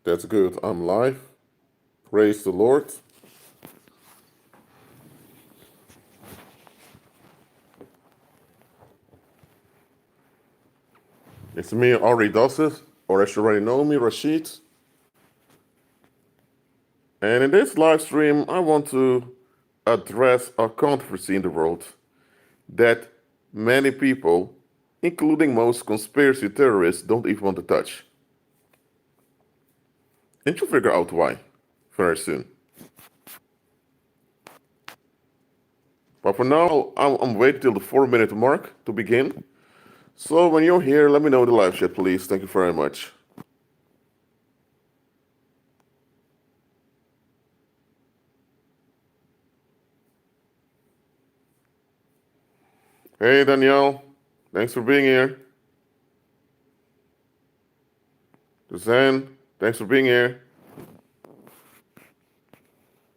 That's good. I'm live. Praise the Lord. It's me, already does it, or as you already know me, Rashid. And in this live stream, I want to address a controversy in the world that many people, including most conspiracy theorists, don't even want to touch. And you'll figure out why very soon. But for now, I'm waiting till the 4-minute mark to begin. So when you're here, let me know in the live chat, please. Thank you very much. Hey, Danielle. Thanks for being here. Suzanne, thanks for being here.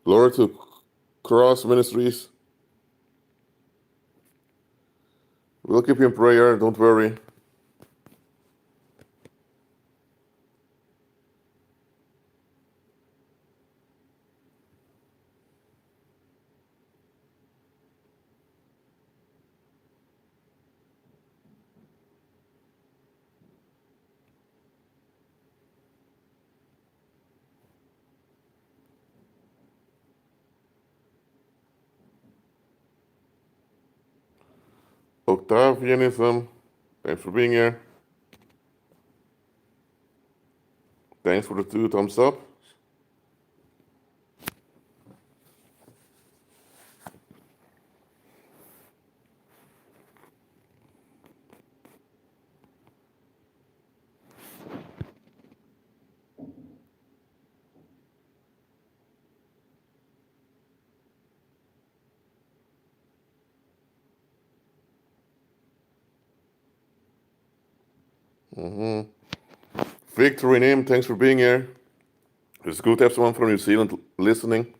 Glory to Cross Ministries. We'll keep you in prayer, don't worry. Octavianism, thanks for being here. Thanks for the 2 thumbs up. Victory name, thanks for being here. It's good to have someone from New Zealand listening.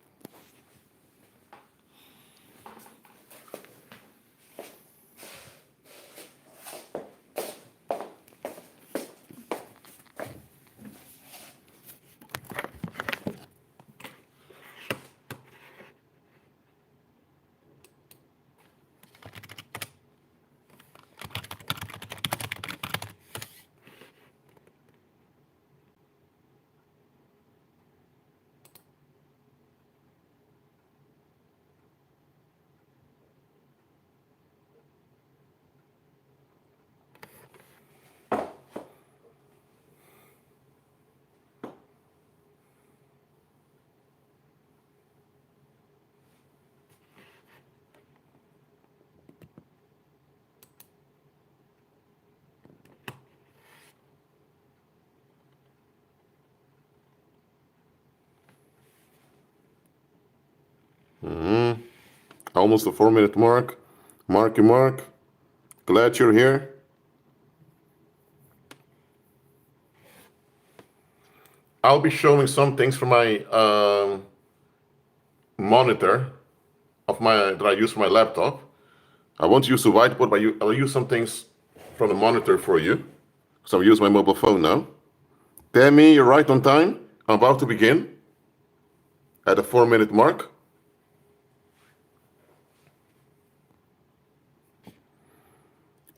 Almost the 4-minute mark. Marky Mark, glad you're here. I'll be showing some things from my monitor that I use for my laptop. I won't use the whiteboard, but I'll use some things from the monitor for you. So I'll use my mobile phone now. Tammy, you're right on time. I'm about to begin at the 4-minute mark.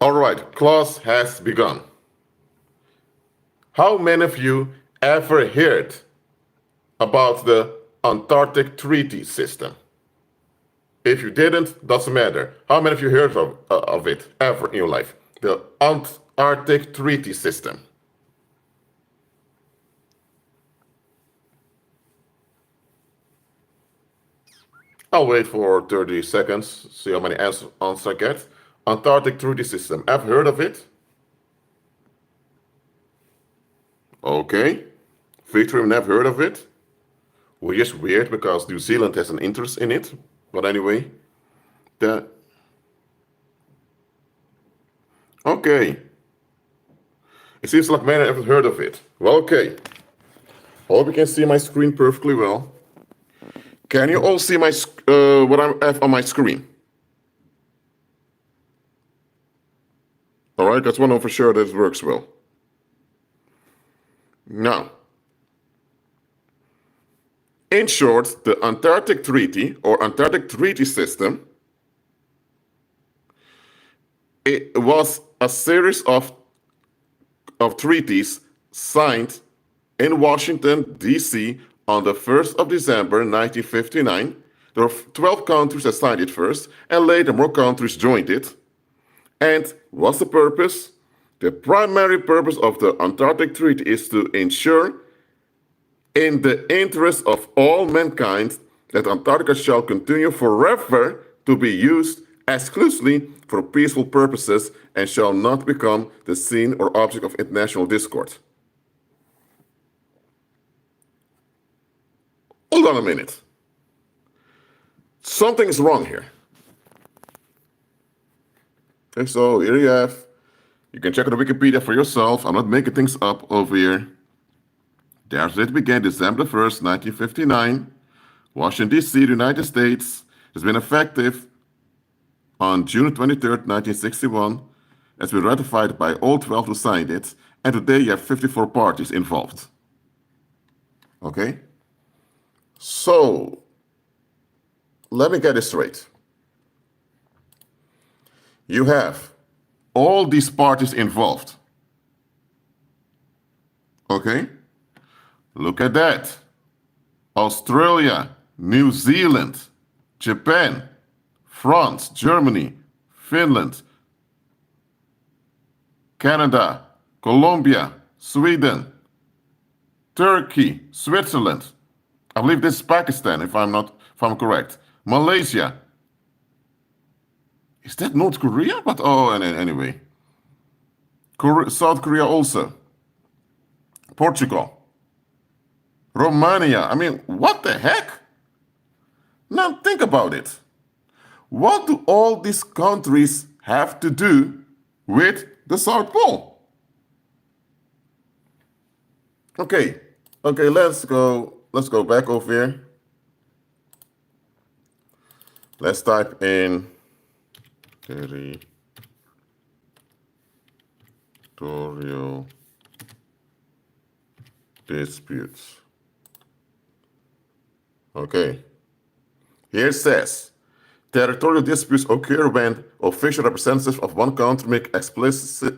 All right, class has begun. How many of you ever heard about the Antarctic Treaty system? If you didn't, doesn't matter. How many of you heard of it ever in your life? The Antarctic Treaty system. I'll wait for 30 seconds, see how many answers I get. Antarctic Treaty System. Ever heard of it? Okay. Victor, never heard of it? Which is weird because New Zealand has an interest in it. But anyway, okay. It seems like many haven't heard of it. Well, okay. Hope you can see my screen perfectly well. Can you all see my what I have on my screen? All right, that's one of for sure that it works well. Now, In short, the Antarctic Treaty or Antarctic Treaty system, it was a series of treaties signed in Washington, D.C. on the 1st of December 1959. There were 12 countries that signed it first, and later more countries joined it. And what's the purpose? The primary purpose of the Antarctic Treaty is to ensure, in the interest of all mankind, that Antarctica shall continue forever to be used exclusively for peaceful purposes and shall not become the scene or object of international discord. Hold on a minute. Something is wrong here. Okay, so here you can check out the Wikipedia for yourself. I'm not making things up over here. There's it began December 1st, 1959. Washington, D.C., the United States. Has been effective on June 23rd, 1961. It's been ratified by all 12 who signed it. And today you have 54 parties involved. Okay? So, let me get this straight. You have all these parties involved. Okay? Look at that. Australia, New Zealand, Japan, France, Germany, Finland, Canada, Colombia, Sweden, Turkey, Switzerland. I believe this is Pakistan, if I'm correct. Malaysia. Is that North Korea? But anyway. South Korea also. Portugal. Romania. I mean, what the heck? Now think about it. What do all these countries have to do with the South Pole? Okay, let's go back over here. Let's type in territorial disputes. Okay. Here it says, territorial disputes occur when official representatives of one country make explicit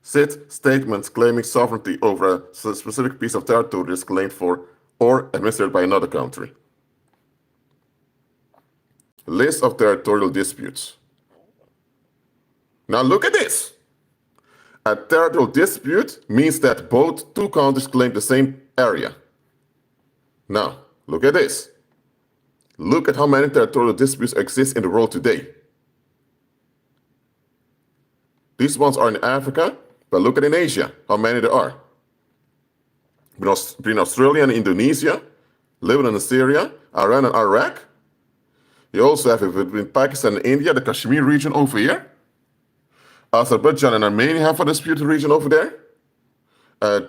statements claiming sovereignty over a specific piece of territory that is claimed for or administered by another country. List of territorial disputes. Now look at this. A territorial dispute means that both two countries claim the same area. Now, look at this. Look at how many territorial disputes exist in the world today. These ones are in Africa, but look at in Asia, how many there are. Between Australia and Indonesia, Lebanon and Syria, Iran and Iraq. You also have it between Pakistan and India, the Kashmir region over here. Azerbaijan and Armenia have a disputed region over there.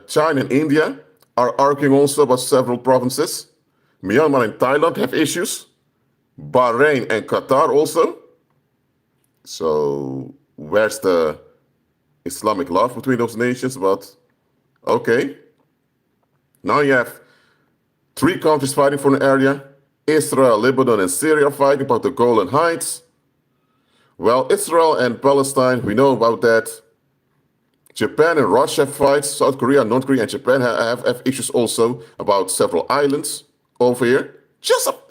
China and India are arguing also about several provinces. Myanmar and Thailand have issues. Bahrain and Qatar also. So where's the Islamic love between those nations? But okay. Now you have 3 countries fighting for an area. Israel, Lebanon, and Syria fighting about the Golan Heights. Well, Israel and Palestine, we know about that. Japan and Russia fight. South Korea, North Korea, and Japan have issues also about several islands over here.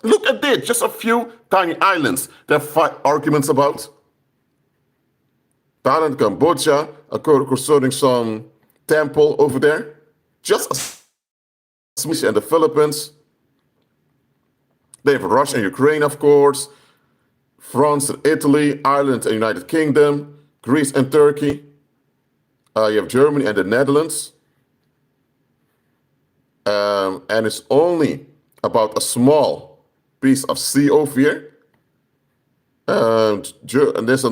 Look at this, just a few tiny islands that fight arguments about. Thailand, Cambodia are concerning some temple over there. Just a and the Philippines. They have Russia and Ukraine, of course. France and Italy, Ireland and United Kingdom, Greece and Turkey. You have Germany and the Netherlands. And it's only about a small piece of sea over here. And there's a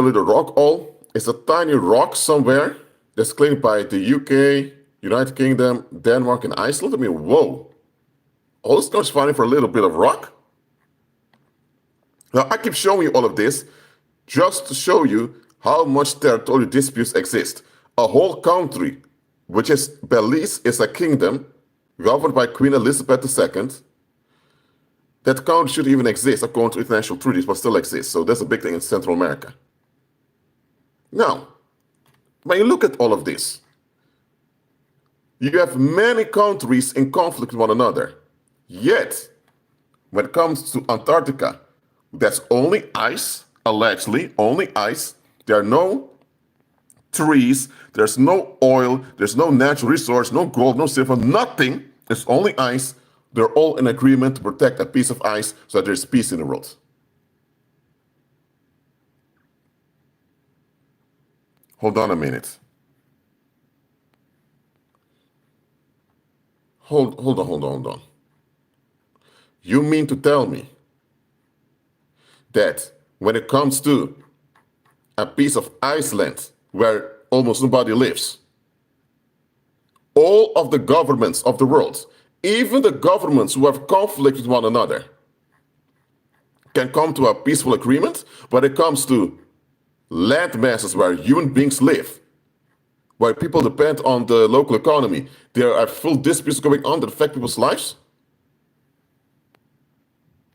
little rock all. It's a tiny rock somewhere that's claimed by the UK, United Kingdom, Denmark, and Iceland. I mean, whoa. All this goes fighting for a little bit of rock? Now, I keep showing you all of this just to show you how much territorial disputes exist. A whole country, which is Belize, is a kingdom, governed by Queen Elizabeth II. That country should even exist according to international treaties, but still exists. So that's a big thing in Central America. Now, when you look at all of this, you have many countries in conflict with one another. Yet, when it comes to Antarctica, that's only ice, allegedly, only ice. There are no trees, there's no oil, there's no natural resource, no gold, no silver, nothing. It's only ice. They're all in agreement to protect a piece of ice so that there's peace in the world. Hold on a minute. Hold on. You mean to tell me that when it comes to a piece of Iceland where almost nobody lives, all of the governments of the world, even the governments who have conflict with one another, can come to a peaceful agreement when it comes to land masses where human beings live, where people depend on the local economy? There are full disputes going on that affect people's lives?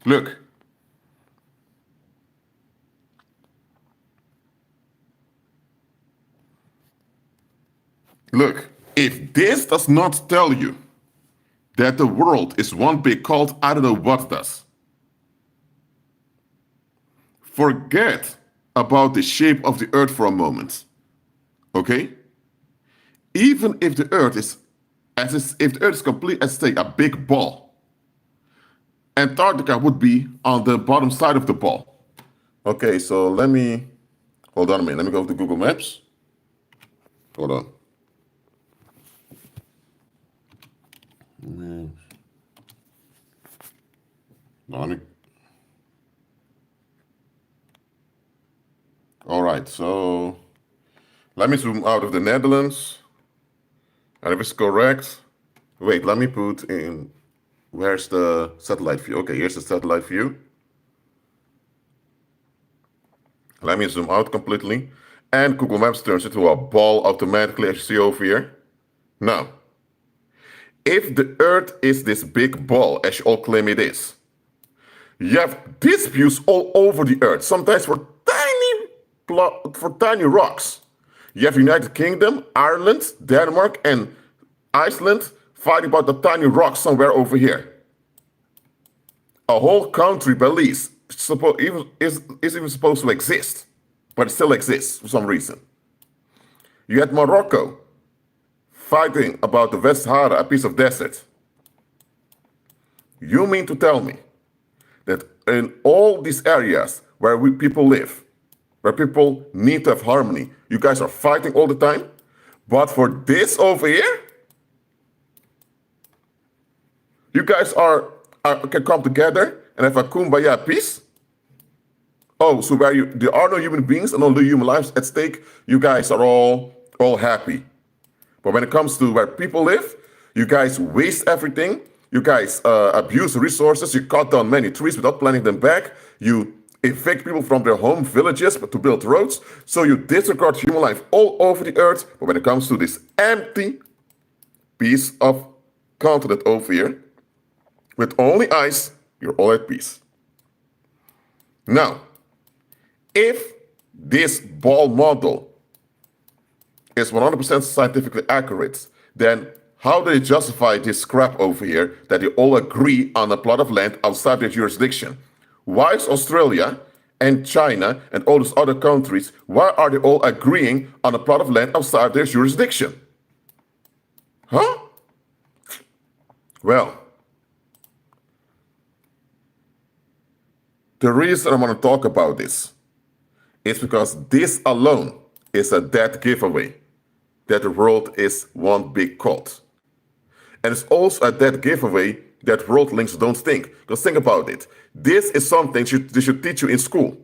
Look. Look, if this does not tell you that the world is one big cult, I don't know what does. Forget about the shape of the earth for a moment. Okay? Even if the earth is complete as say a big ball, Antarctica would be on the bottom side of the ball. Okay, so hold on a minute. Let me go to Google Maps. Hold on. All right, so let me zoom out of the Netherlands. And if it's correct, wait, let me put in, where's the satellite view? Okay, here's the satellite view. Let me zoom out completely. And Google Maps turns into a ball automatically, as you see over here. Now, if the Earth is this big ball, as you all claim it is, you have disputes all over the Earth, sometimes for tiny rocks. You have United Kingdom, Ireland, Denmark, and Iceland fighting about the tiny rocks somewhere over here. A whole country, Belize, is even supposed to exist, but it still exists for some reason. You had Morocco fighting about the West Sahara, a piece of desert. You mean to tell me that in all these areas where people live, where people need to have harmony, you guys are fighting all the time? But for this over here, you guys can come together and have a kumbaya peace? Oh, so where there are no human beings and no human lives at stake, you guys are all happy. But when it comes to where people live, you guys waste everything. You guys abuse resources. You cut down many trees without planting them back. You evict people from their home villages to build roads. So you disregard human life all over the earth. But when it comes to this empty piece of continent over here, with only ice, you're all at peace. Now, if this ball model is 100% scientifically accurate, then how do they justify this crap over here that they all agree on a plot of land outside their jurisdiction? Why is Australia and China and all those other countries, why are they all agreeing on a plot of land outside their jurisdiction? Huh? Well, the reason I want to talk about this is because this alone is a dead giveaway that the world is one big cult. And it's also a dead giveaway that worldlings don't think. Because think about it. This is something they should teach you in school.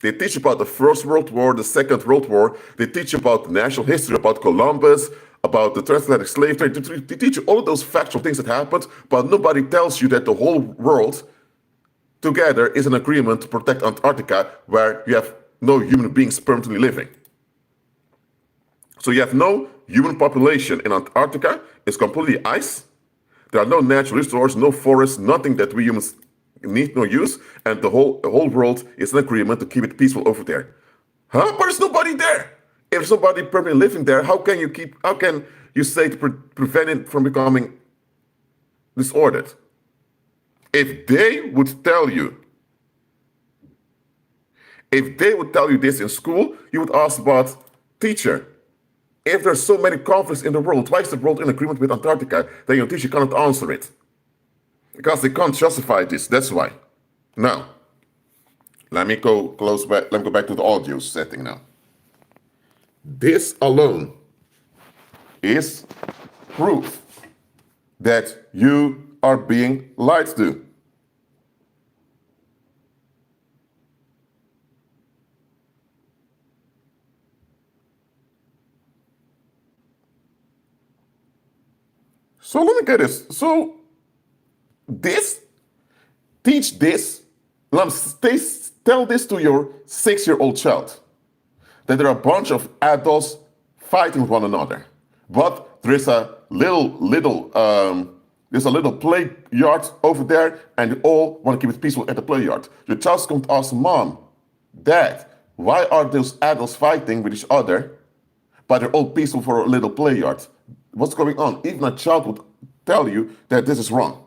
They teach about the First World War, the Second World War. They teach you about national history, about Columbus, about the transatlantic slave trade. They teach you all of those factual things that happened, but nobody tells you that the whole world together is an agreement to protect Antarctica, where you have no human beings permanently living. So you have no human population in Antarctica. It's completely ice. There are no natural resources, no forests, nothing that we humans need nor use, and the whole world is in agreement to keep it peaceful over there. Huh? But there's nobody there. If somebody permanently living there, how can you say to prevent it from becoming disordered? If they would tell you this in school, you would ask about, teacher, if there's so many conflicts in the world, why is the world in agreement with Antarctica? Then your teacher cannot answer it. Because they can't justify this, that's why. Now, let me go back to the audio setting now. This alone is proof that you are being lied to. So let me get this. So teach this, tell this to your 6-year-old child, that there are a bunch of adults fighting with one another. But there's a little play yard over there, and you all want to keep it peaceful at the play yard. Your child's going to ask, Mom, Dad, why are those adults fighting with each other, but they're all peaceful for a little play yard? What's going on? Even a child would tell you that this is wrong.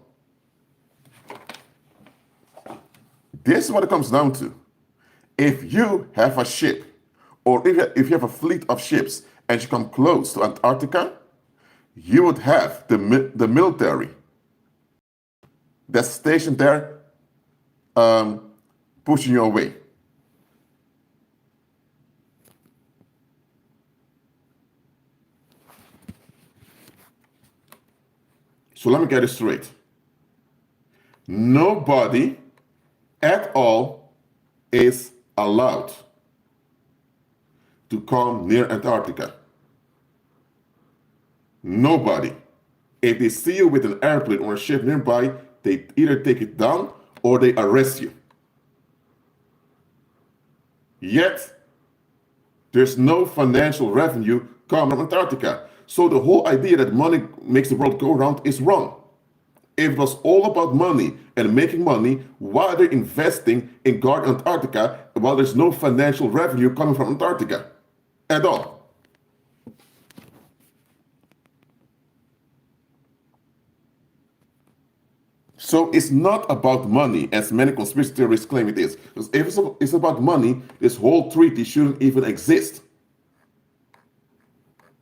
This is what it comes down to. If you have a ship, or if you have a fleet of ships and you come close to Antarctica, you would have the military that's stationed there pushing you away. So let me get it straight. Nobody at all is allowed to come near Antarctica. Nobody. If they see you with an airplane or a ship nearby, they either take it down or they arrest you. Yet, there's no financial revenue coming from Antarctica. So the whole idea that money makes the world go around is wrong. If it was all about money and making money, why are they investing in guarding Antarctica while there's no financial revenue coming from Antarctica at all? So it's not about money, as many conspiracy theorists claim it is. Because if it's about money, this whole treaty shouldn't even exist.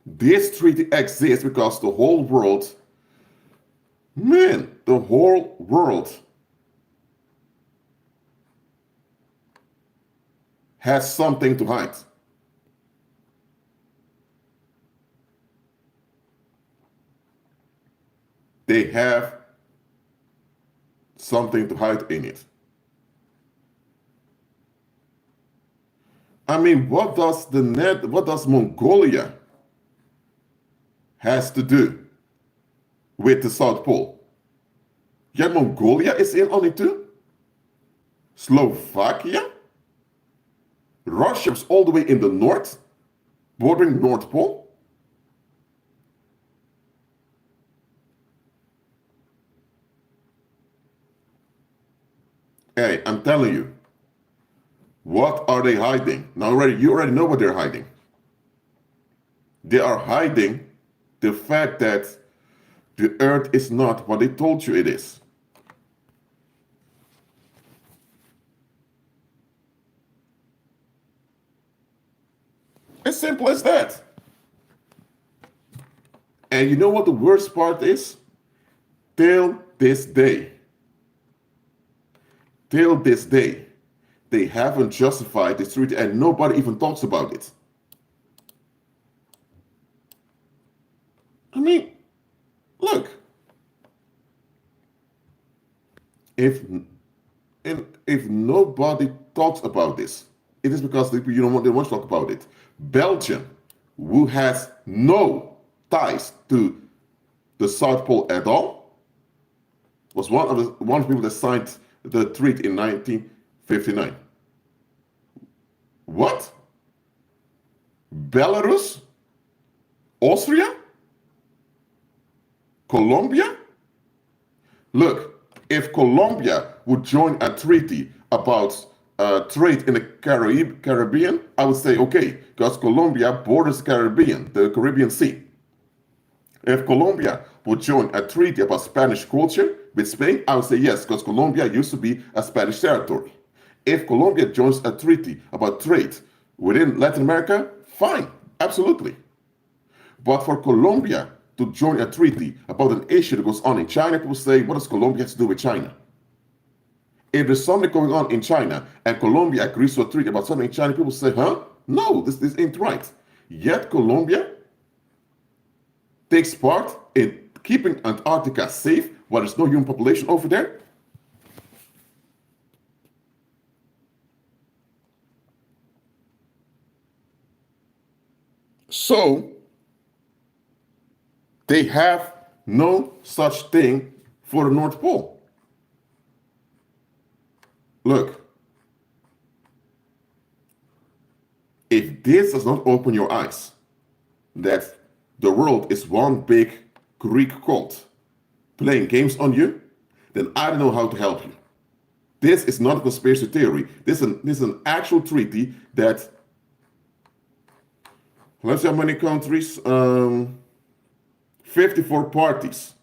This treaty exists because the whole world has something to hide. They have something to hide in it. I mean, what does Mongolia has to do with the South Pole? Yeah, Mongolia is in on it too. Slovakia? Russia's all the way in the north, bordering North Pole. Hey, I'm telling you, what are they hiding? Now you already know what they're hiding. They are hiding the fact that the Earth is not what they told you it is. As simple as that. And you know what the worst part is? Till this day, they haven't justified this treaty and nobody even talks about it. I mean, look, if nobody talks about this, it is because they want to talk about it. Belgium, who has no ties to the South Pole at all, was one of the people that signed the treaty in 1959. What? Belarus? Austria? Colombia? Look, if Colombia would join a treaty about trade in the Caribbean, I would say okay, because Colombia borders the Caribbean Sea. If Colombia would join a treaty about Spanish culture with Spain, I would say yes, because Colombia used to be a Spanish territory. If Colombia joins a treaty about trade within Latin America, fine, absolutely. But for Colombia to join a treaty about an issue that goes on in China, people say, what does Colombia have to do with China? If there's something going on in China and Colombia agrees to a treaty about something in China, people say, huh? No, this ain't right. Yet Colombia takes part in keeping Antarctica safe while there's no human population over there. So they have no such thing for the North Pole. Look, if this does not open your eyes that the world is one big Greek cult playing games on you, then I don't know how to help you. This is not a conspiracy theory. This is an actual treaty that, let's see how many countries, 54 parties,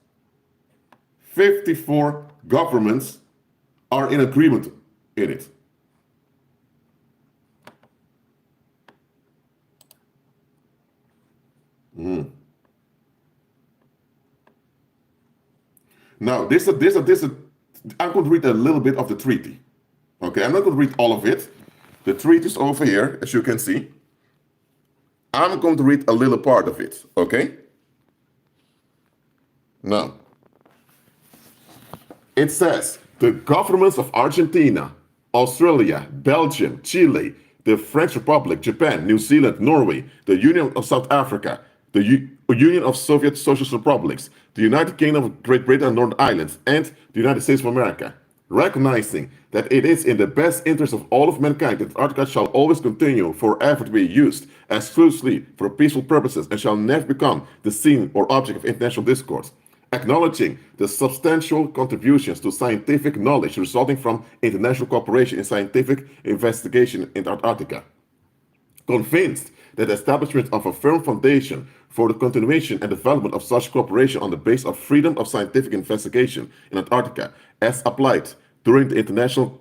54 governments are in agreement in it. Now, I'm going to read a little bit of the treaty. Okay, I'm not going to read all of it. The treaty is over here, as you can see. I'm going to read a little part of it, okay? Now, it says, the governments of Argentina, Australia, Belgium, Chile, the French Republic, Japan, New Zealand, Norway, the Union of South Africa, the Union of Soviet Socialist Republics, the United Kingdom of Great Britain and Northern Ireland, and the United States of America, recognizing that it is in the best interest of all of mankind that Antarctica shall always continue forever to be used exclusively for peaceful purposes and shall never become the scene or object of international discourse, acknowledging the substantial contributions to scientific knowledge resulting from international cooperation in scientific investigation in Antarctica, convinced that the establishment of a firm foundation for the continuation and development of such cooperation on the basis of freedom of scientific investigation in Antarctica, as applied during the international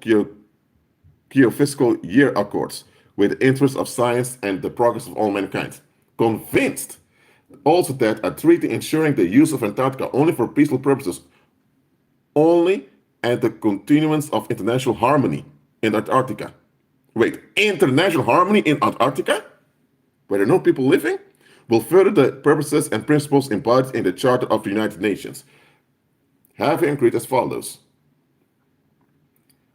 geophysical year accords, with the interests of science and the progress of all mankind. Convinced also that a treaty ensuring the use of Antarctica only for peaceful purposes only and the continuance of international harmony in Antarctica. Wait, international harmony in Antarctica? Where there are no people living? Will further the purposes and principles embodied in the Charter of the United Nations. Having agreed as follows.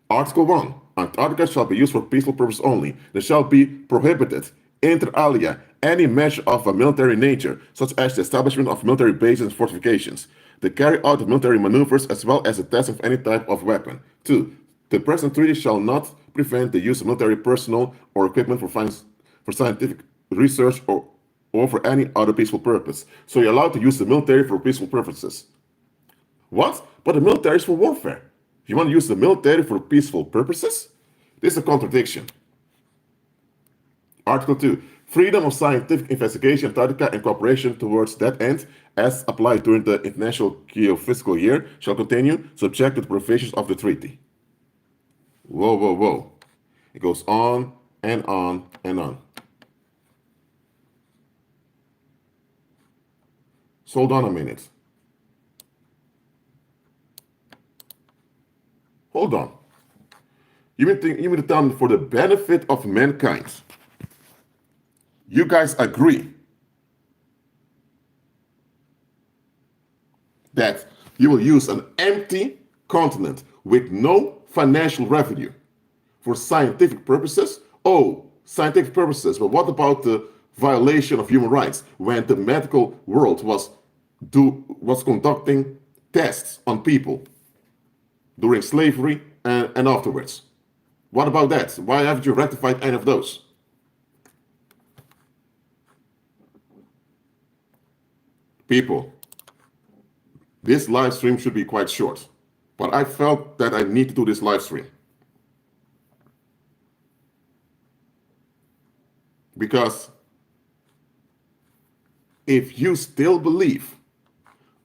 Article 1. Antarctica shall be used for peaceful purposes only. There shall be prohibited, inter alia, any measure of a military nature, such as the establishment of military bases and fortifications, the carry out of military maneuvers, as well as the test of any type of weapon. 2. The present treaty shall not prevent the use of military personnel or equipment for scientific research or for any other peaceful purpose. So you're allowed to use the military for peaceful purposes. What? But the military is for warfare. You want to use the military for peaceful purposes? This is a contradiction. Article 2. Freedom of scientific investigation in Antarctica and cooperation towards that end, as applied during the International Geophysical Year, shall continue, subject to the provisions of the treaty. Whoa, whoa, whoa. It goes on and on and on. So hold on a minute. Hold on. You mean to tell me for the benefit of mankind, you guys agree that you will use an empty continent with no financial revenue for scientific purposes? Oh, scientific purposes, but what about the violation of human rights when the medical world was conducting tests on people during slavery and afterwards? What about that? Why haven't you rectified any of those? People, this live stream should be quite short. But I felt that I need to do this live stream. Because if you still believe,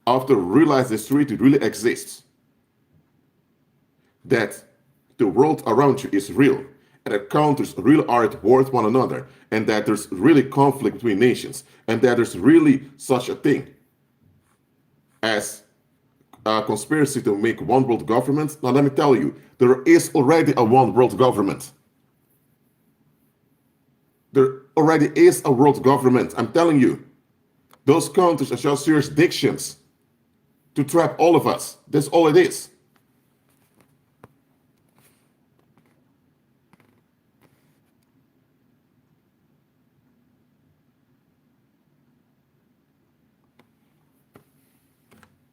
after realizing this treaty really exists, that the world around you is real, and that countries really are at war with one another, and that there's really conflict between nations, and that there's really such a thing as a conspiracy to make one world government. Now let me tell you, there is already a one world government. There already is a world government. I'm telling you, those countries are just jurisdictions to trap all of us. That's all it is.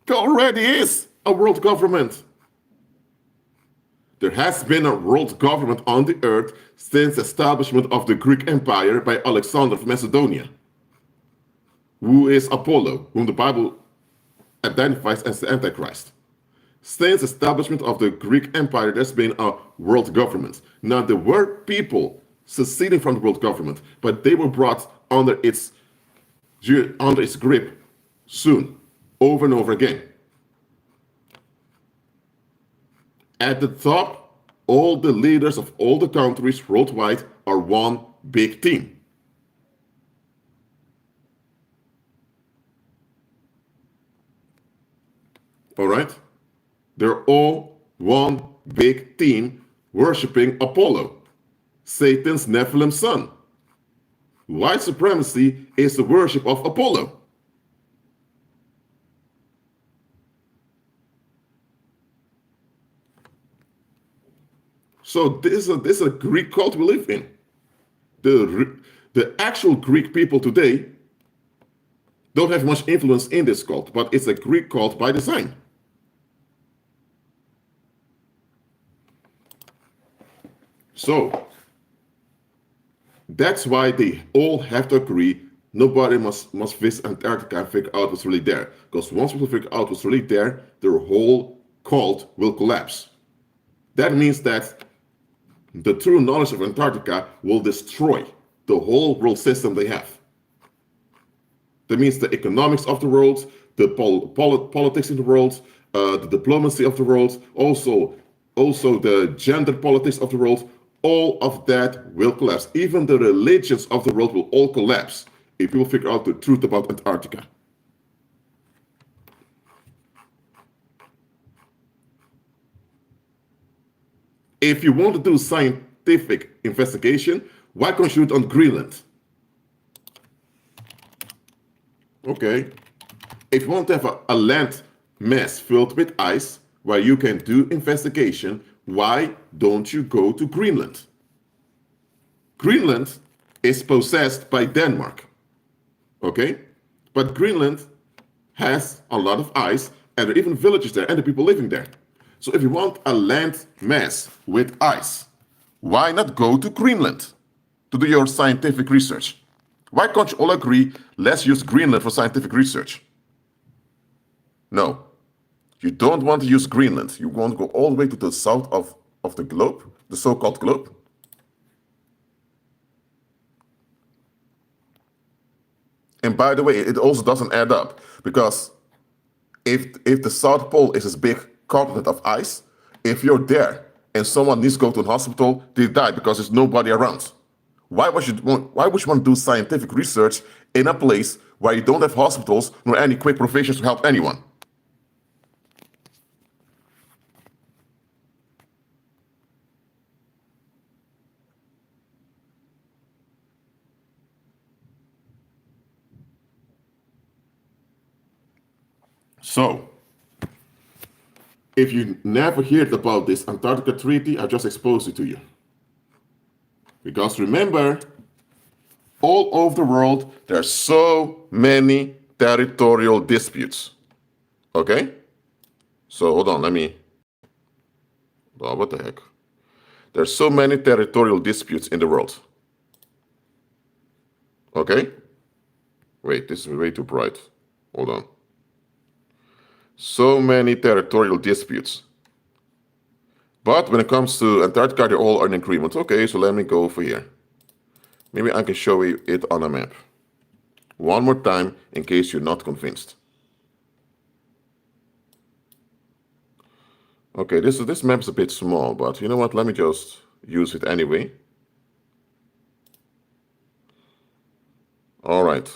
There already is a world government. There has been a world government on the earth since the establishment of the Greek Empire by Alexander of Macedonia, who is Apollo, whom the Bible identifies as the Antichrist. Since the establishment of the Greek Empire, there's been a world government. Now, there were people seceding from the world government, but they were brought under its grip soon, over and over again. At the top, all the leaders of all the countries worldwide are one big team. All right? They're all one big team worshiping Apollo, Satan's Nephilim son. White supremacy is the worship of Apollo. So this is a Greek cult we live in. The actual Greek people today don't have much influence in this cult, but it's a Greek cult by design. So that's why they all have to agree. Nobody must visit Antarctica and figure out what's really there. Because once people figure out what's really there, their whole cult will collapse. That means that the true knowledge of Antarctica will destroy the whole world system they have. That means the economics of the world, the politics in the world, the diplomacy of the world, also the gender politics of the world. All of that will collapse. Even the religions of the world will all collapse if people figure out the truth about Antarctica. If you want to do scientific investigation, why can't you do it on Greenland? Okay. If you want to have a land mass filled with ice where you can do investigation, why don't you go to Greenland? Greenland is possessed by Denmark. Okay? But Greenland has a lot of ice, and there are even villages there and the people living there. So if you want a land mass with ice, why not go to Greenland to do your scientific research? Why can't you all agree, let's use Greenland for scientific research? No, you don't want to use Greenland. You want to go all the way to the south of the globe, the so-called globe. And by the way, it also doesn't add up, because if the South Pole is this big continent of ice, if you're there and someone needs to go to a hospital, they die because there's nobody around. Why would you want to do scientific research in a place where you don't have hospitals nor any quick provisions to help anyone? So, if you never heard about this Antarctica Treaty, I just exposed it to you. Because remember, all over the world, there are so many territorial disputes. Okay? So hold on, what the heck? There's so many territorial disputes in the world. Okay? Wait, this is way too bright. Hold on. So many territorial disputes. But when it comes to Antarctica, they're all in agreement. Okay, so let me go over here. Maybe I can show you it on a map. One more time, in case you're not convinced. Okay, this map is a bit small, but you know what? Let me just use it anyway. All right,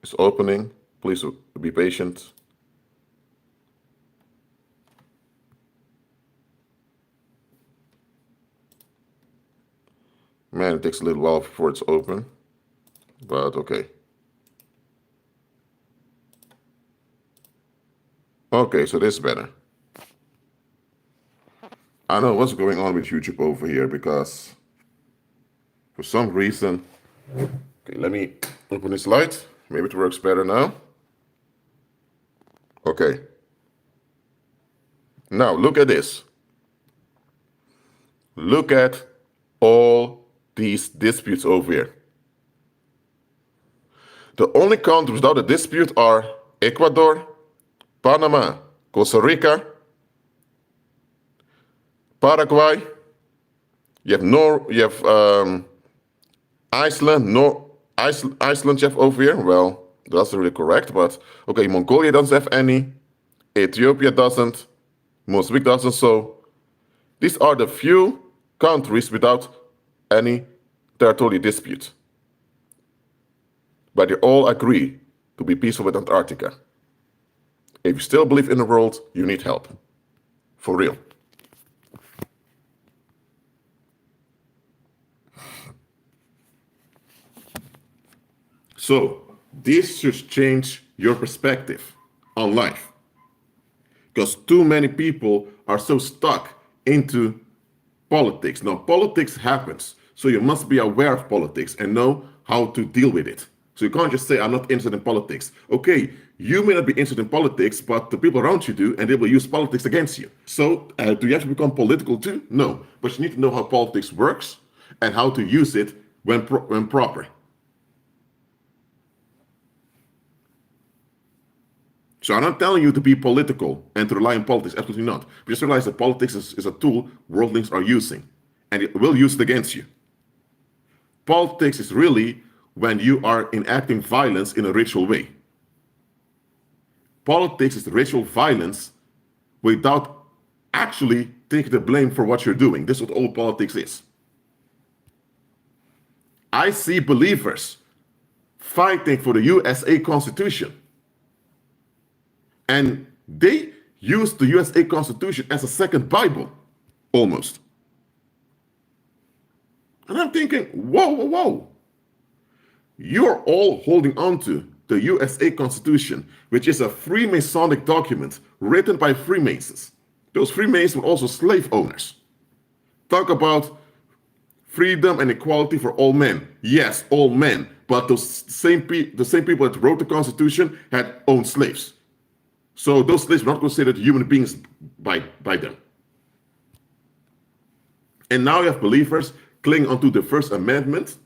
it's opening. Please be patient. Man, it takes a little while before it's open, but okay. Okay, so this is better. I know what's going on with YouTube over here because for some reason, okay, let me open this light. Maybe it works better now. Okay. Now look at this. Look at all these disputes over here. The only countries without a dispute are Ecuador, Panama, Costa Rica, Paraguay. You have Iceland. Iceland you have over here. Well, that's really correct, but okay, Mongolia doesn't have any. Ethiopia doesn't. Mozambique doesn't. So these are the few countries without any territorial dispute. But they all agree to be peaceful with Antarctica. If you still believe in the world, you need help. For real. So this should change your perspective on life. Because too many people are so stuck into politics. Now, politics happens, so you must be aware of politics and know how to deal with it. So you can't just say, I'm not interested in politics. Okay, you may not be interested in politics, but the people around you do, and they will use politics against you. So do you have to become political too? No, but you need to know how politics works and how to use it when proper. So I'm not telling you to be political and to rely on politics, absolutely not. But just realize that politics is a tool worldlings are using, and it will use it against you. Politics is really when you are enacting violence in a ritual way. Politics is ritual violence without actually taking the blame for what you're doing. This is what all politics is. I see believers fighting for the USA Constitution. And they use the USA Constitution as a second Bible, almost. And I'm thinking, whoa. You're all holding on to the USA Constitution, which is a Freemasonic document written by Freemasons. Those Freemasons were also slave owners. Talk about freedom and equality for all men. Yes, all men. But the same people that wrote the Constitution had owned slaves. So those slaves were not considered human beings by them. And now you have believers clinging onto the First Amendment.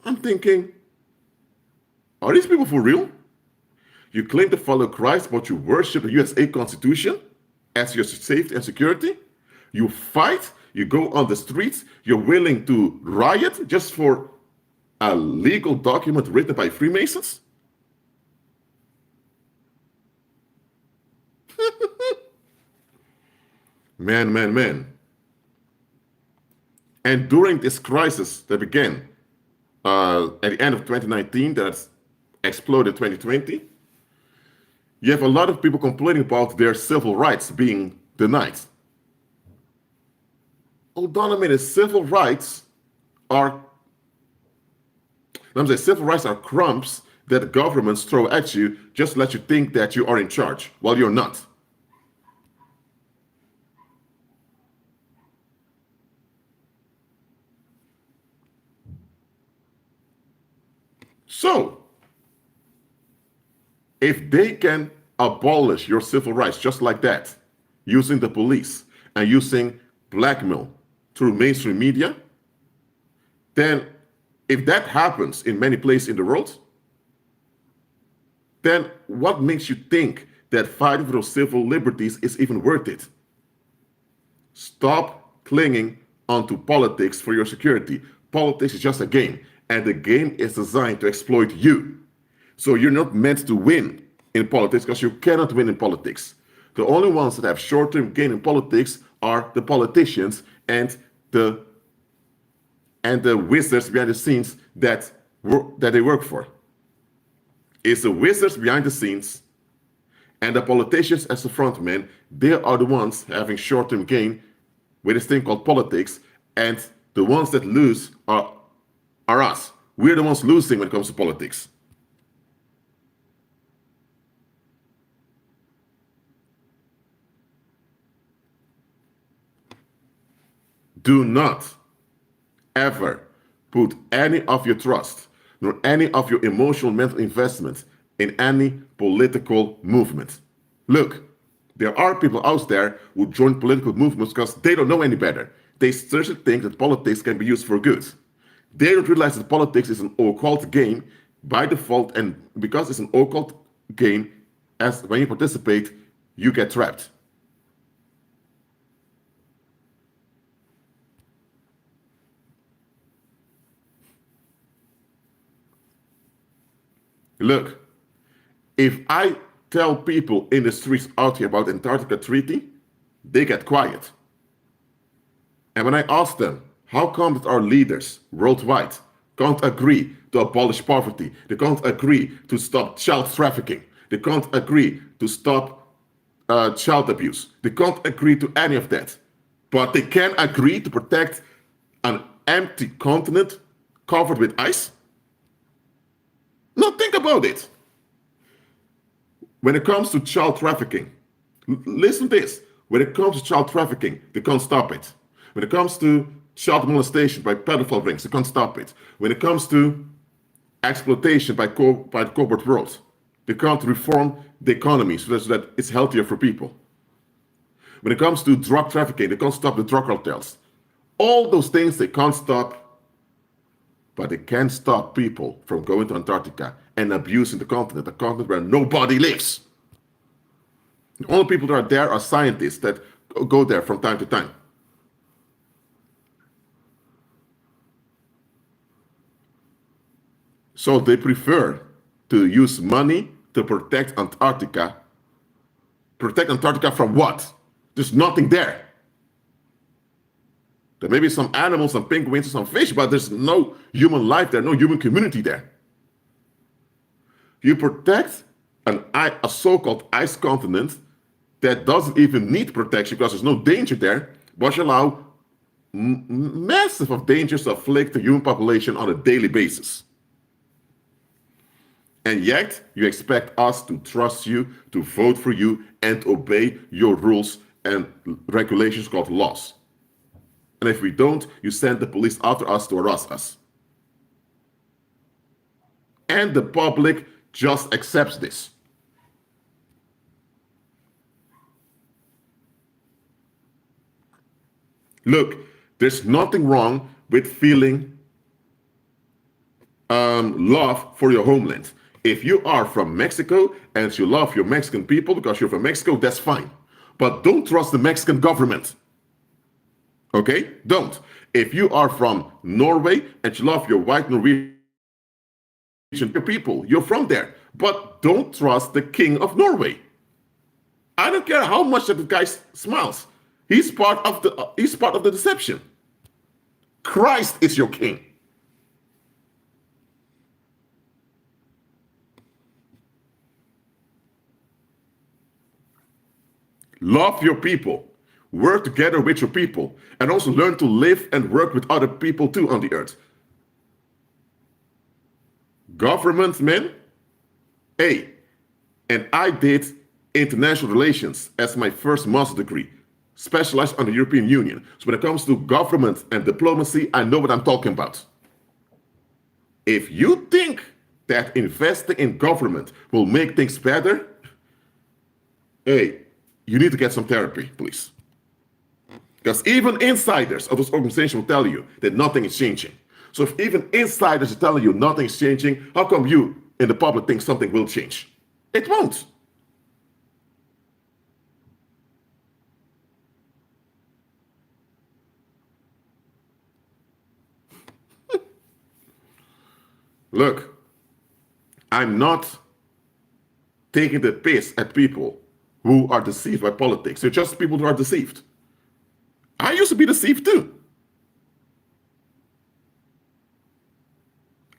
I'm thinking, are these people for real? You claim to follow Christ, but you worship the USA Constitution as your safety and security? You fight, you go on the streets, you're willing to riot just for a legal document written by Freemasons? Man. And during this crisis that began at the end of 2019, that's exploded 2020, you have a lot of people complaining about their civil rights being denied. Hold on a minute, civil rights are crumbs that governments throw at you just to let you think that you are in charge while you're not. So, if they can abolish your civil rights just like that, using the police and using blackmail through mainstream media, then if that happens in many places in the world, then what makes you think that fighting for those civil liberties is even worth it? Stop clinging onto politics for your security. Politics is just a game, and the game is designed to exploit you. So you're not meant to win in politics because you cannot win in politics. The only ones that have short-term gain in politics are the politicians and the wizards behind the scenes that they work for. It's the wizards behind the scenes and the politicians as the frontmen. They are the ones having short-term gain with this thing called politics, and the ones that lose are us. We're the ones losing when it comes to politics. Do not ever put any of your trust nor any of your emotional mental investment in any political movement. Look, there are people out there who join political movements because they don't know any better. They certainly think that politics can be used for good. They don't realize that politics is an occult game by default, and because it's an occult game, as when you participate, you get trapped. Look, if I tell people in the streets out here about the Antarctica Treaty, they get quiet. And when I ask them, how come that our leaders worldwide can't agree to abolish poverty? They can't agree to stop child trafficking. They can't agree to stop child abuse. They can't agree to any of that. But they can agree to protect an empty continent covered with ice? Now think about it. When it comes to child trafficking, listen to this. When it comes to child trafficking, they can't stop it. When it comes to child molestation by pedophile rings, they can't stop it. When it comes to exploitation by the corporate world, they can't reform the economy so that it's healthier for people. When it comes to drug trafficking, they can't stop the drug cartels. All those things they can't stop, but they can stop people from going to Antarctica and abusing the continent, a continent where nobody lives. The only people that are there are scientists that go there from time to time. So they prefer to use money to protect Antarctica. Protect Antarctica from what? There's nothing there. There may be some animals, some penguins, some fish, but there's no human life there, no human community there. You protect a so-called ice continent that doesn't even need protection because there's no danger there, but you allow massive of dangers to afflict the human population on a daily basis. And yet, you expect us to trust you, to vote for you, and obey your rules and regulations called laws. And if we don't, you send the police after us to arrest us. And the public just accepts this. Look, there's nothing wrong with feeling love for your homeland. If you are from Mexico and you love your Mexican people because you're from Mexico, that's fine. But don't trust the Mexican government. Okay? Don't. If you are from Norway and you love your white Norwegian people, you're from there. But don't trust the king of Norway. I don't care how much that guy smiles. He's part of the deception. Christ is your king. Love your people. Work together with your people. And also learn to live and work with other people too on the earth. Government men, hey, and I did international relations as my first master's degree, specialized on the European Union. So when it comes to government and diplomacy, I know what I'm talking about. If you think that investing in government will make things better, hey, you need to get some therapy, please. Because even insiders of those organizations will tell you that nothing is changing. So if even insiders are telling you nothing is changing, how come you in the public think something will change? It won't. Look, I'm not taking the piss at people who are deceived by politics. They're just people who are deceived. I used to be deceived too.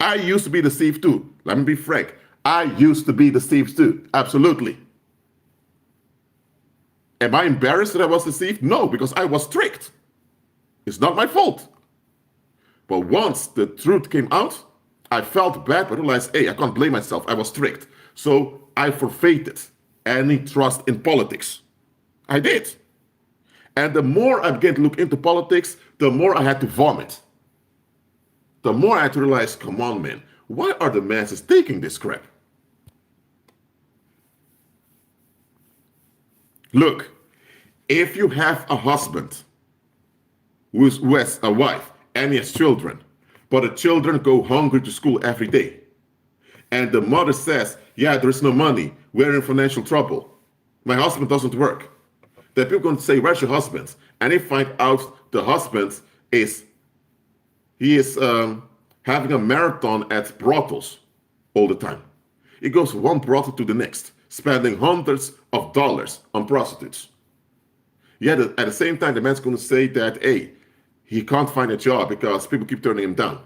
I used to be deceived too. Let me be frank. I used to be deceived too. Absolutely. Am I embarrassed that I was deceived? No, because I was tricked. It's not my fault. But once the truth came out, I felt bad, but realized, hey, I can't blame myself. I was tricked. So I forfeited any trust in politics. I did. And the more I began to look into politics, the more I had to vomit. The more I had to realize, come on, man, why are the masses taking this crap? Look, if you have a husband who has a wife and he has children, but the children go hungry to school every day, and the mother says, yeah, there's no money, we're in financial trouble, my husband doesn't work, then people are going to say, where's your husband? And they find out the husband is having a marathon at brothels all the time. He goes from one brothel to the next, spending hundreds of dollars on prostitutes. Yet at the same time, the man's going to say that, hey, he can't find a job because people keep turning him down.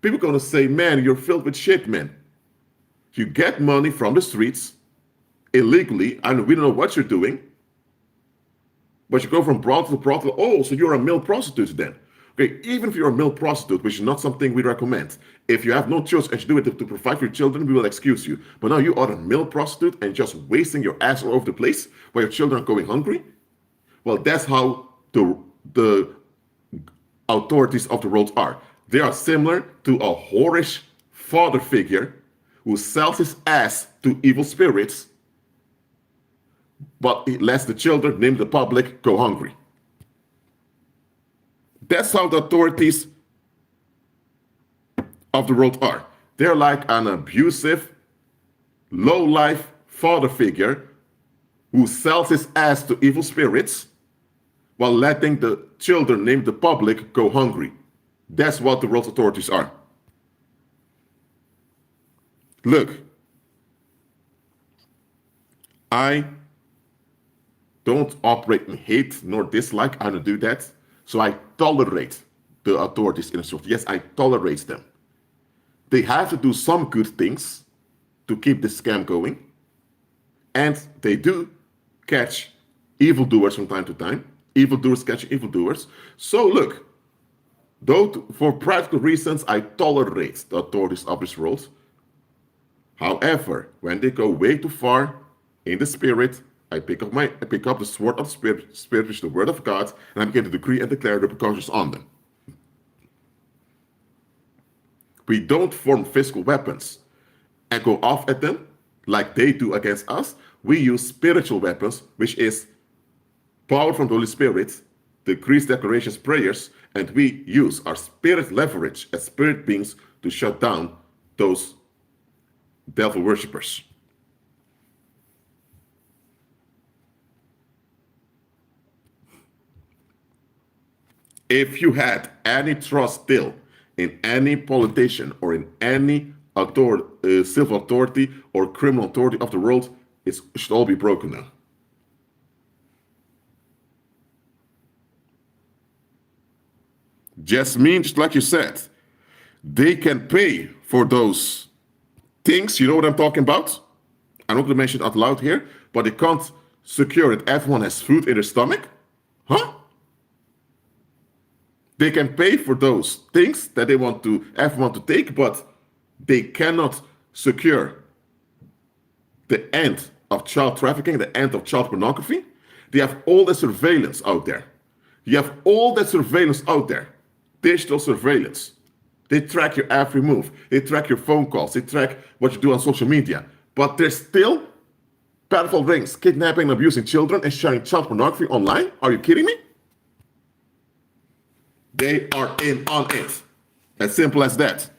People are going to say, man, you're filled with shit, man. You get money from the streets illegally, and we don't know what you're doing, but you go from brothel to brothel. Oh, so you're a male prostitute then. Okay, even if you're a male prostitute, which is not something we recommend, if you have no choice and you do it to provide for your children, we will excuse you. But now you are a male prostitute and just wasting your ass all over the place while your children are going hungry. Well, that's how the authorities of the world are. They are similar to a whorish father figure who sells his ass to evil spirits, but he lets the children, namely the public, go hungry. That's how the authorities of the world are. They're like an abusive, low-life father figure who sells his ass to evil spirits while letting the children, named the public, go hungry. That's what the world's authorities are. Look, I don't operate in hate nor dislike. I don't do that. So I tolerate the authorities in a sort. Yes, I tolerate them. They have to do some good things to keep the scam going. And they do catch evildoers from time to time. Evildoers catch evildoers. So look, though for practical reasons, I tolerate the authorities of this world. However, when they go way too far in the spirit, I pick up the sword of the spirit, which is the word of God, and I begin to decree and declare the precautions on them. We don't form physical weapons and go off at them like they do against us. We use spiritual weapons, which is power from the Holy Spirit, decrees, declarations, prayers, and we use our spirit leverage as spirit beings to shut down those devil worshippers. If you had any trust still in any politician or in any civil authority or criminal authority of the world, it should all be broken now. Just like you said, they can pay for those things. You know what I'm talking about? I'm not going to mention it out loud here, but they can't secure it. Everyone has food in their stomach. Huh? They can pay for those things that everyone to take, but they cannot secure the end of child trafficking, the end of child pornography. They have all the surveillance out there. You have all that surveillance out there. Digital surveillance. They track your every move. They track your phone calls. They track what you do on social media. But there's still pedophile rings, kidnapping and abusing children and sharing child pornography online. Are you kidding me? They are in on it. As simple as that.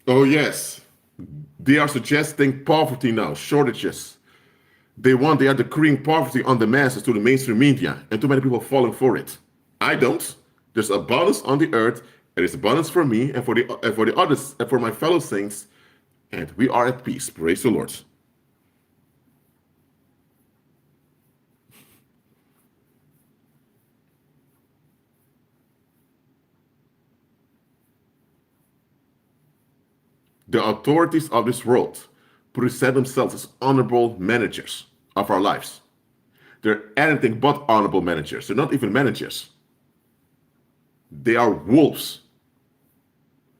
Oh, yes. They are suggesting poverty now, shortages. They are decreeing poverty on the masses to the mainstream media, and too many people are falling for it. I don't. There's abundance on the earth, and there's abundance for me and for the others and for my fellow saints, and we are at peace. Praise the Lord. The authorities of this world present themselves as honorable managers of our lives. They're anything but honorable managers. They're not even managers. They are wolves.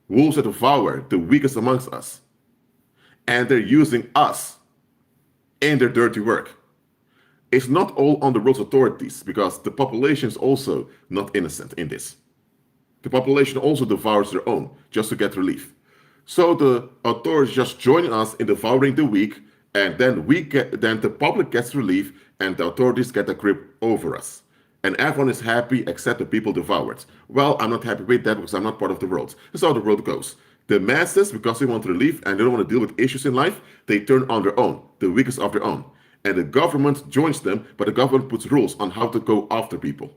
Wolves that devour the weakest amongst us. And they're using us in their dirty work. It's not all on the world's authorities because the population is also not innocent in this. The population also devours their own just to get relief. So the authorities just join us in devouring the weak, and then the public gets relief, and the authorities get a grip over us. And everyone is happy except the people devoured. Well, I'm not happy with that because I'm not part of the world. That's how the world goes. The masses, because they want relief and they don't want to deal with issues in life, they turn on their own, the weakest of their own. And the government joins them, but the government puts rules on how to go after people.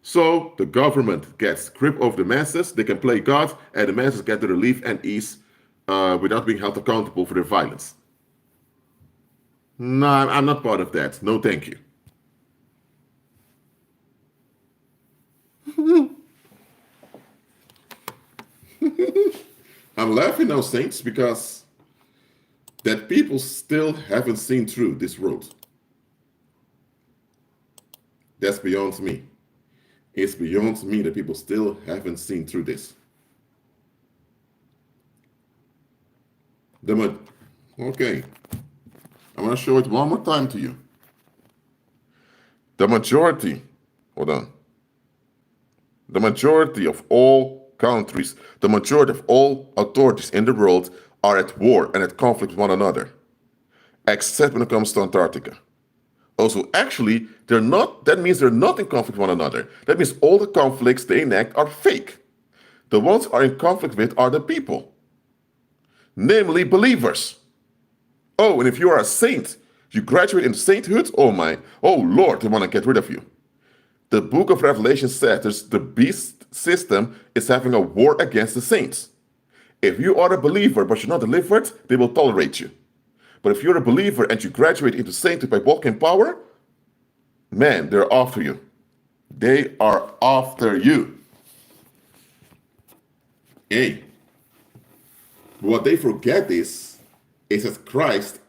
So the government gets grip over the masses, they can play God, and the masses get the relief and ease without being held accountable for their violence. No, I'm not part of that. No, thank you. I'm laughing now, Saints, because that people still haven't seen through this world. That's beyond me. It's beyond me that people still haven't seen through this. Okay, I'm going to show it one more time to you. The majority, hold on. The majority of all countries, the majority of all authorities in the world are at war and at conflict with one another, except when it comes to Antarctica. Also, actually, they're not. That means they're not in conflict with one another. That means all the conflicts they enact are fake. The ones are in conflict with are the people, namely believers. Oh, and if you are a saint, you graduate in sainthood, oh Lord, they want to get rid of you. The book of Revelation says the beast system is having a war against the saints. If you are a believer but you're not delivered, they will tolerate you. But if you're a believer and you graduate into sainthood by walking in power, man, they're after you. They are after you. Hey, what they forget is that Christ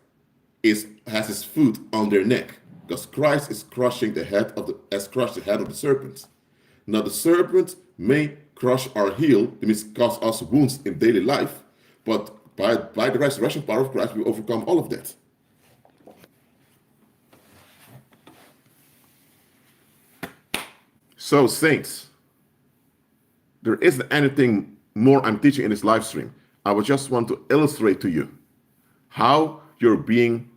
has his foot on their neck, because Christ is crushing has crushed the head of the serpent. Now the serpent may crush our heel, it means cause us wounds in daily life, but by the resurrection power of Christ, we overcome all of that. So, saints, there isn't anything more I'm teaching in this live stream. I would just want to illustrate to you how you're being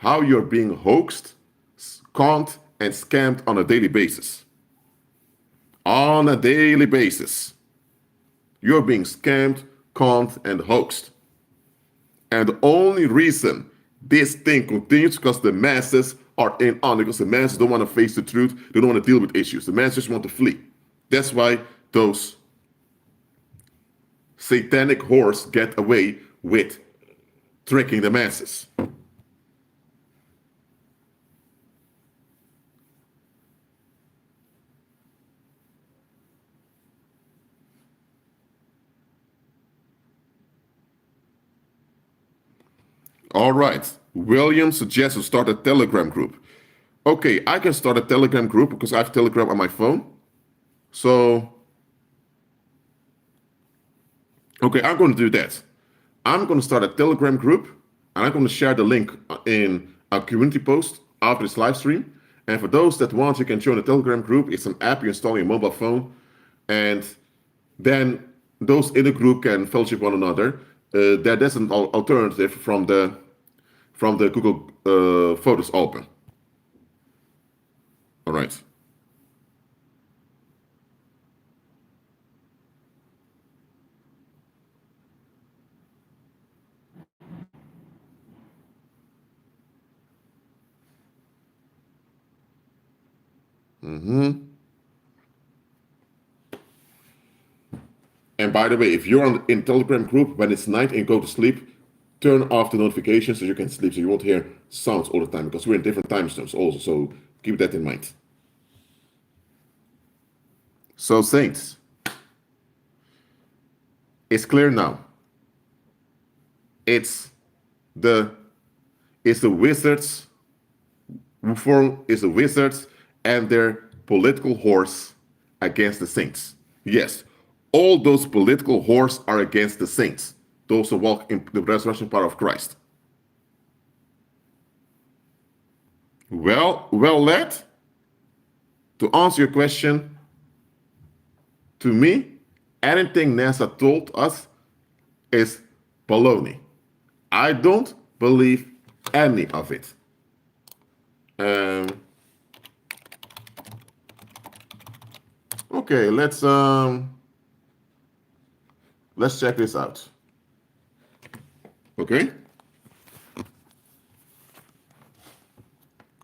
hoaxed, conned, and scammed on a daily basis. On a daily basis, you're being scammed, conned, and hoaxed. And the only reason this thing continues because the masses are in on it, because the masses don't want to face the truth, they don't want to deal with issues. The masses just want to flee. That's why those satanic whores get away with tricking the masses. All right. William suggests to start a Telegram group. Okay, I can start a Telegram group because I have Telegram on my phone. So, okay, I'm going to do that. I'm going to start a Telegram group, and I'm going to share the link in a community post after this live stream. And for those that want, you can join the Telegram group. It's an app you install on your mobile phone, and then those in the group can fellowship one another. That's an alternative from the Google Photos album. All right. And by the way, if you're in Telegram group, when it's night and go to sleep, turn off the notifications so you can sleep, so you won't hear sounds all the time, because we're in different time zones also, so keep that in mind. So saints, it's clear now. It's the wizards who form the wizards and their political horse against the saints. Yes, all those political horse are against the saints, those who walk in the resurrection power of Christ. Well led. To answer your question, to me, anything NASA told us is baloney. I don't believe any of it. Okay, let's check this out. Okay?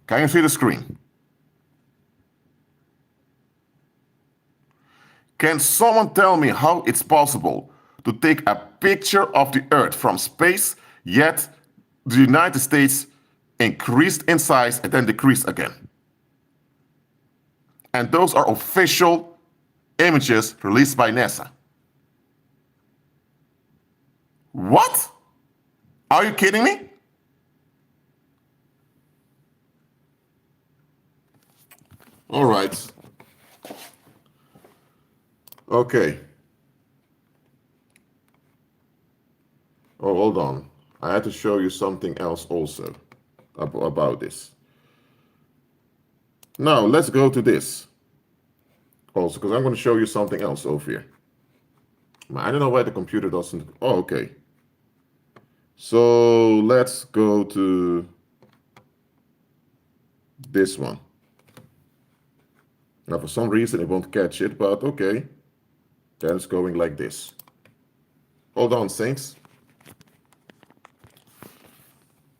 Can you see the screen? Can someone tell me how it's possible to take a picture of the Earth from space, yet the United States increased in size and then decreased again? And those are official images released by NASA. What? Are you kidding me? All right. Okay. Oh, hold on. I had to show you something else also about this. Now, let's go to this also, because I'm going to show you something else over here. I don't know why the computer doesn't. Oh, okay. So let's go to this one. Now, for some reason, it won't catch it, but okay. Then it's going like this. Hold on, saints.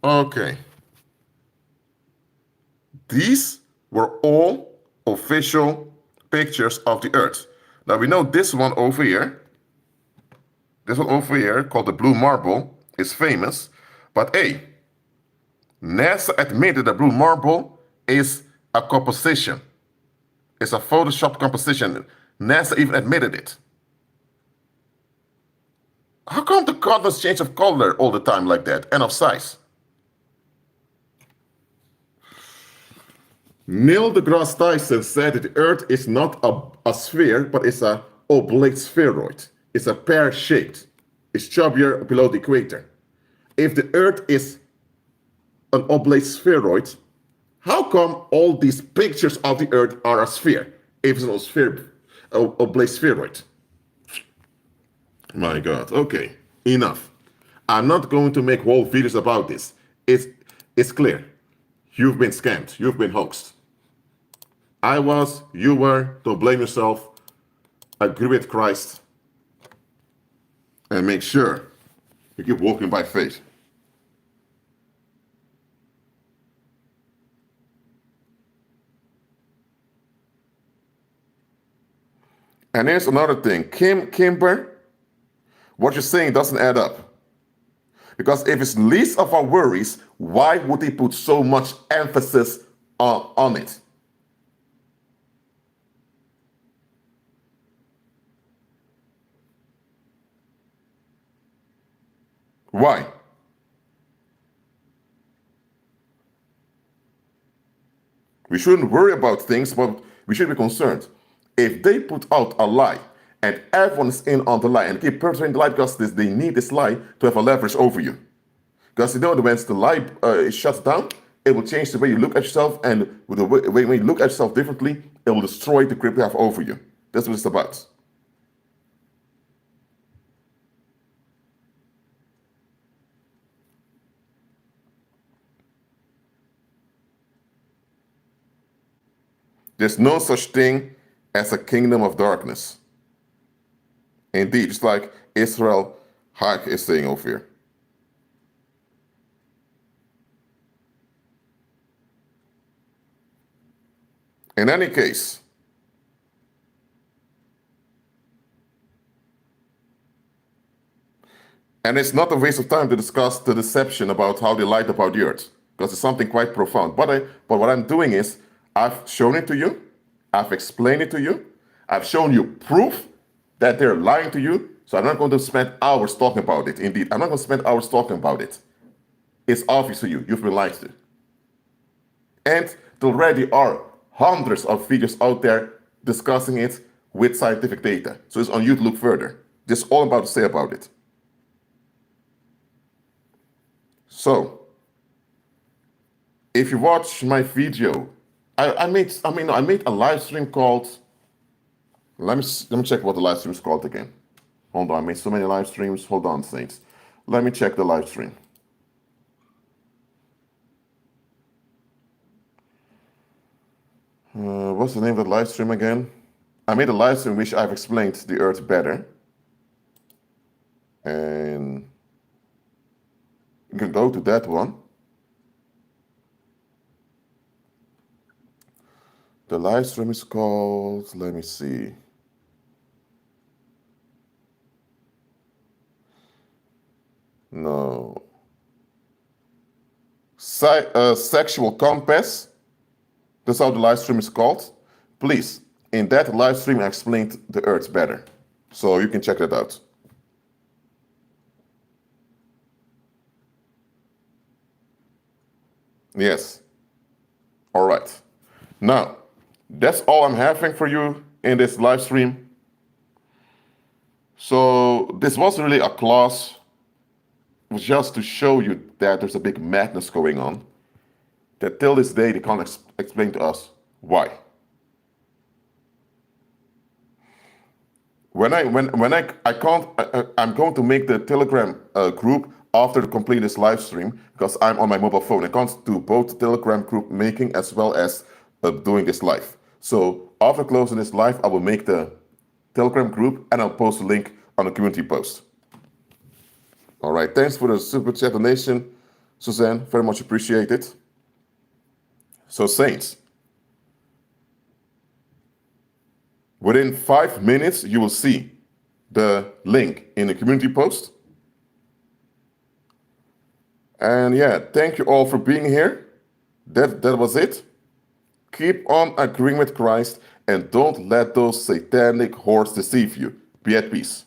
Okay. These were all official pictures of the Earth. Now, we know this one over here, called the Blue Marble, is famous. But hey, NASA admitted that Blue Marble is a composition. It's a Photoshop composition. NASA even admitted it. How come the colors change of color all the time like that and of size? Neil deGrasse Tyson said that the Earth is not a sphere, but it's an oblate spheroid. It's a pear-shaped. It's chubbier below the equator. If the Earth is an oblate spheroid, how come all these pictures of the Earth are a sphere? If it's an oblate spheroid. My God. Okay, enough. I'm not going to make whole videos about this. It's clear. You've been scammed. You've been hoaxed. I was, you were. Don't blame yourself. Agree with Christ. And make sure you keep walking by faith. And here's another thing. Kimber, what you're saying doesn't add up. Because if it's least of our worries, why would they put so much emphasis on it? Why? We shouldn't worry about things, but we should be concerned. If they put out a lie and everyone is in on the lie and keep perpetrating the lie because they need this lie to have a leverage over you. Because you know that once the lie is shut down, it will change the way you look at yourself, and with the way when you look at yourself differently, it will destroy the grip you have over you. That's what it's about. There's no such thing as a kingdom of darkness. Indeed, just like Israel Hike is saying over here. In any case, and it's not a waste of time to discuss the deception about how they lied about the Earth, because it's something quite profound. But what I'm doing is, I've shown it to you, I've explained it to you, I've shown you proof that they're lying to you, so I'm not going to spend hours talking about it. Indeed, I'm not going to spend hours talking about it. It's obvious to you, you've been lied to. And there already are hundreds of videos out there discussing it with scientific data. So it's on you to look further. This is all I'm about to say about it. So, if you watch my video, I made a live stream called. Let me check what the live stream is called again. Hold on, I made so many live streams. Hold on, Saints. Let me check the live stream. What's the name of the live stream again? I made a live stream in which I've explained the Earth better. And you can go to that one. The live stream is called, let me see. No. Sexual Compass. That's how the live stream is called. Please, in that live stream, I explained the Earth better. So you can check that out. Yes. All right. Now, that's all I'm having for you in this live stream. So this wasn't really a class. It was just to show you that there's a big madness going on. That till this day they can't explain to us why. I'm going to make the Telegram group after completing this live stream because I'm on my mobile phone. I can't do both the Telegram group making as well as doing this live. So after closing this live, I will make the Telegram group and I'll post a link on the community post. All right, thanks for the super chat donation, Suzanne. Very much appreciated. So Saints, within 5 minutes, you will see the link in the community post. And yeah, thank you all for being here. That was it. Keep on agreeing with Christ and don't let those satanic hordes deceive you. Be at peace.